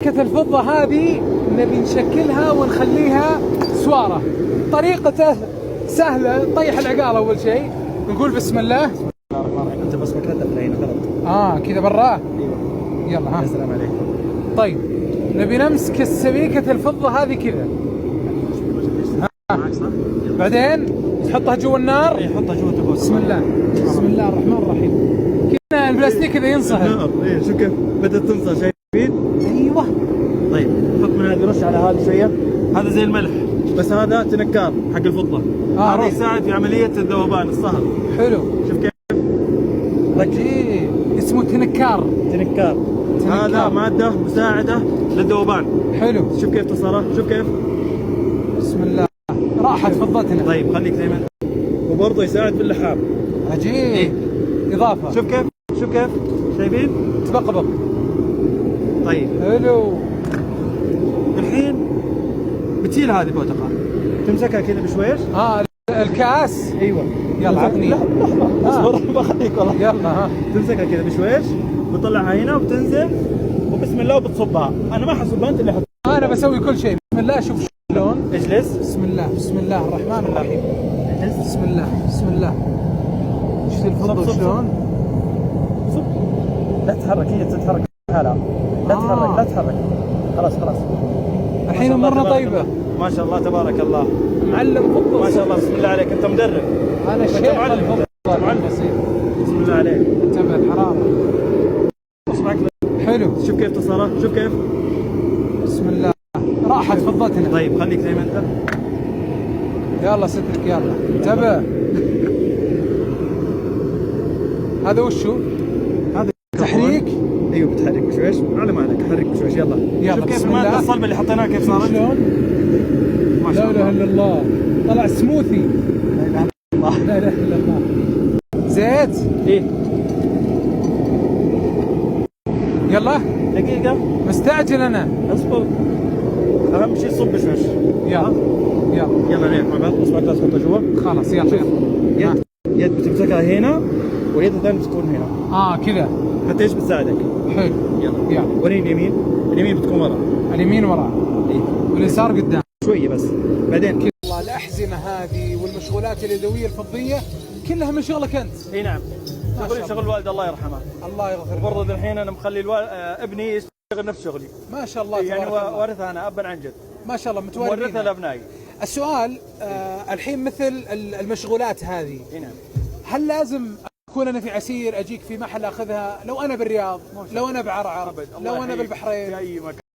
سبيكة الفضة هذه نبي نشكلها ونخليها سوارة. طريقته سهلة، طيح العقال أول شيء، نقول بسم الله. انت بس مكانتك هنا غلط. كذا براه. ايوه يلا ها. السلام عليكم. طيب نبي نمسك السبيكة الفضة هذه كذا. معك صح؟ بعدين تحطها جوا النار. اي حطها جوا البوت. بسم الله. بسم الله الرحمن الرحيم. كذا البلاستيك كذا ينصهر. النار اي شوف كيف بدأت تنصهر، شايفين؟ ايوه. طيب حط من هذه رش على هذا شويه. هذا زي الملح بس هذا تنكار حق الفضه. هذا يساعد في عمليه الذوبان الصهر. حلو. شوف كيف رجيل اسمه تنكار. تنكار. هذا ماده مساعده للذوبان. حلو. شوف كيف تصهره، شوف كيف. بسم الله. راحت فضتنا. طيب خليك زي ما انت. وبرضه يساعد في اللحام. عجيب. إيه؟ اضافه. شوف كيف، شوف كيف، شايفين؟ تبقبق. طيب حلو. الحين بتشيل هذه بوتقة، تمسكها كذا بشويش. الكاس. ايوه يلا عطني. لحظة اصبر بخليك والله. يلا تمسكها كذا بشويش، بتطلعها هنا وبتنزل وبسم الله وبتصبها. انا ما حصبها، انت اللي حط. انا بسوي كل شيء. بسم الله. شوف شلون. اجلس. بسم الله. بسم الله الرحمن الرحيم. اجلس. بسم الله. بسم الله. شفت الفضة صب. شلون؟ صب. لا تتحرك، هي تتحرك حالها. لا تتحرك، لا تتحرك. خلاص خلاص. الحين امورنا طيبة. ما شاء الله تبارك الله. معلم فضة. ما شاء الله بسم الله عليك، انت مدرب. انا انت الشيخ معلم. الفضة. انت معلم. بسم الله عليك. انتبه الحرارة. اصبعك. حلو. شوف كيف تصهره، شوف كيف. بسم الله. راحت فضتنا. طيب خليك زي ما انت. يلا سترك يلا. انتبه. هذا وشو؟ هذا تحريك. ايوه بتحرك بشويش على مالك، حرك بشويش. يلا شوف كيف الماده الصلبه اللي حطيناها كيف صارت. شلون؟ ما شاء لا اله الا الله. طلع سموثي. لا اله الا الله. لا اله الا الله. زيت. ايه يلا. دقيقه مستعجل انا. اصبر، اهم شيء صب بشويش. يلا يلا يلا نعم مع بعض. اصبعك لا تحطها جوا. خلاص يلا يلا. يد بتمسكها هنا واليد الثانيه بتكون هنا. كذا. حتى ايش بتساعدك. حلو. يلا وريني اليمين. اليمين بتكون ورا. اليمين وراء. ايه واليسار قدام. شويه بس بعدين كذا. والله الأحزمة هذه والمشغولات اليدوية الفضية كلها من شغلك أنت. اي نعم، شغل الوالد الله يرحمه. الله يغفر له. برضه الحين انا مخلي ابني يشتغل نفس شغلي. ما شاء الله يعني تبارك الله. ورثها انا ابا عن جد. ما شاء الله متوارثين. ورثها لابنائي. السؤال الحين مثل المشغولات هذه. نعم. هل لازم اكون انا في عسير اجيك في محل اخذها؟ لو انا بالرياض، لو انا بعرعر، لو انا بالبحرين، في اي مكان.